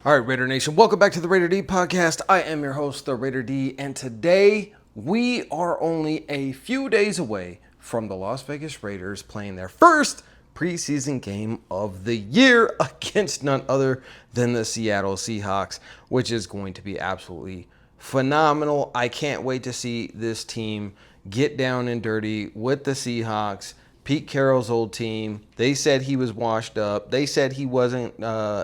All right, Raider Nation, welcome back to the Raider D podcast. I am your host, the Raider D, and today we are only a few days away from the Las Vegas Raiders playing their first preseason game of the year against none other than the Seattle Seahawks, which is going to be absolutely phenomenal. I can't wait to see this team get down and dirty with the Seahawks. Pete Carroll's old team. They said he was washed up. They said he wasn't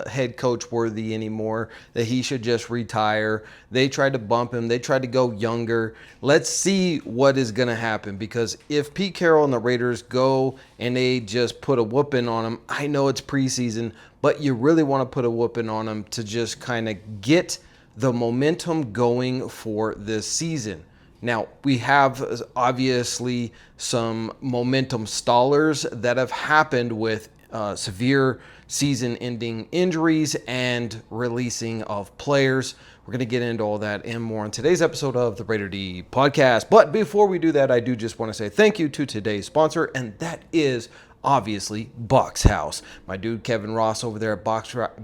head coach worthy anymore, that he should just retire. They tried to bump him. They tried to go younger. Let's see what is going to happen, because if Pete Carroll and the Raiders go and they just put a whooping on him, I know it's preseason, but you really want to put a whooping on him to just kind of get the momentum going for this season. Now, we have obviously some momentum stallers that have happened with severe season-ending injuries and releasing of players. We're going to get into all that and more on today's episode of the Raider D podcast. But before we do that, I do just want to say thank you to today's sponsor, and that is obviously Box House. My dude Kevin Ross over there at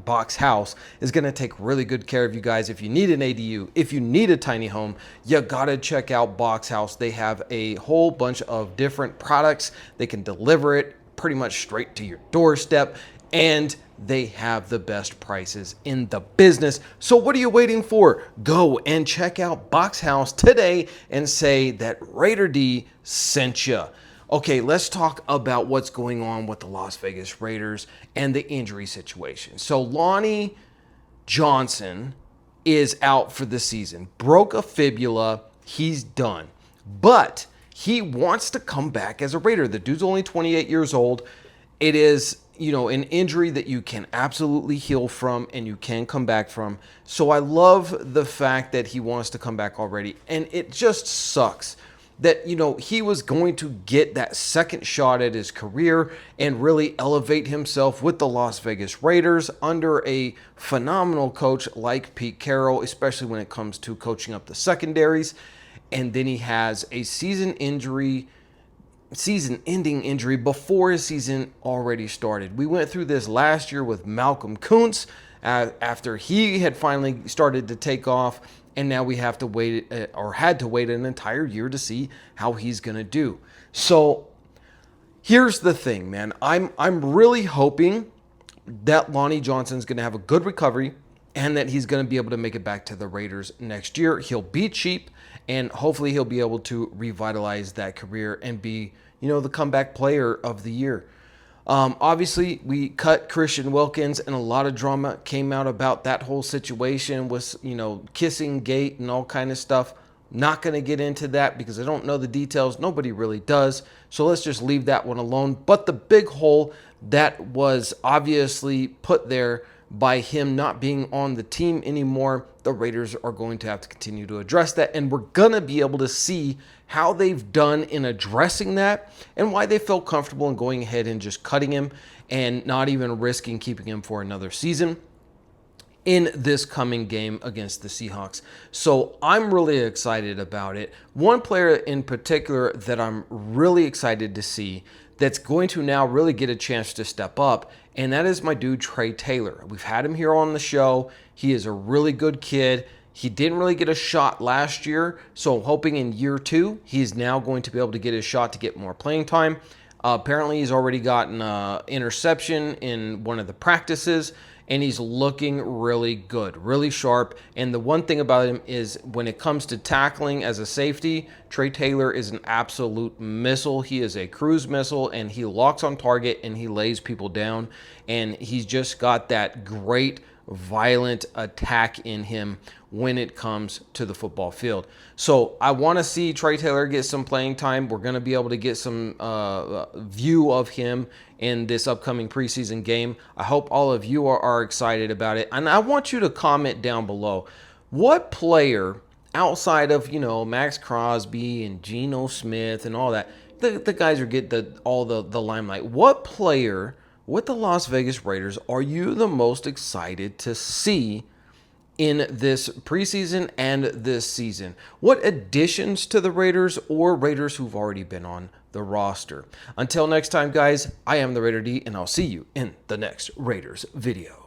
Box House is going to take really good care of you guys. If you need an ADU, if you need a tiny home, you got to check out Box House. They have a whole bunch of different products. They can deliver it pretty much straight to your doorstep, and they have the best prices in the business. So what are you waiting for? Go and check out Box House today and say that Raider D sent you. Okay, let's talk about what's going on with the Las Vegas Raiders and the injury situation. So Lonnie Johnson is out for the season. Broke a fibula. He's done. But he wants to come back as a Raider. The dude's only 28 years old. It is, an injury that you can absolutely heal from and you can come back from. So I love the fact that he wants to come back already. And it just sucks that, he was going to get that second shot at his career and really elevate himself with the Las Vegas Raiders under a phenomenal coach like Pete Carroll, especially when it comes to coaching up the secondaries. And then he has a season-ending injury before his season already started. We went through this last year with Malcolm Kuntz after he had finally started to take off. And now we have to wait, or had to wait an entire year to see how he's going to do. So here's the thing, man. I'm really hoping that Lonnie Johnson's going to have a good recovery and that he's going to be able to make it back to the Raiders next year. He'll be cheap, and hopefully he'll be able to revitalize that career and be, the comeback player of the year. Obviously, we cut Christian Wilkins, and a lot of drama came out about that whole situation with, kissing gate and all kind of stuff. Not going to get into that because I don't know the details. Nobody really does. So let's just leave that one alone. But the big hole that was obviously put there by him not being on the team anymore, the Raiders are going to have to continue to address that. And we're going to be able to see how they've done in addressing that and why they felt comfortable in going ahead and just cutting him and not even risking keeping him for another season in this coming game against the Seahawks. So I'm really excited about it. One player in particular that I'm really excited to see that's going to now really get a chance to step up, and that is my dude Trey Taylor. We've had him here on the show. He is a really good kid. He didn't really get a shot last year, so I'm hoping in year 2, he's now going to be able to get his shot to get more playing time. Apparently, he's already gotten an interception in one of the practices, and he's looking really good, really sharp. And the one thing about him is when it comes to tackling as a safety, Trey Taylor is an absolute missile. He is a cruise missile, and he locks on target, and he lays people down. And he's just got that great, violent attack in him when it comes to the football field. So I want to see Trey Taylor get some playing time. We're going to be able to get some view of him in this upcoming preseason game. I hope all of you are excited about it. And I want you to comment down below, what player outside of, Max Crosby and Geno Smith and all that, the guys who get all the limelight, what player with the Las Vegas Raiders are you the most excited to see in this preseason and this season? What additions to the Raiders or Raiders who've already been on the roster? Until next time, guys, I am the Raider D, and I'll see you in the next Raiders video.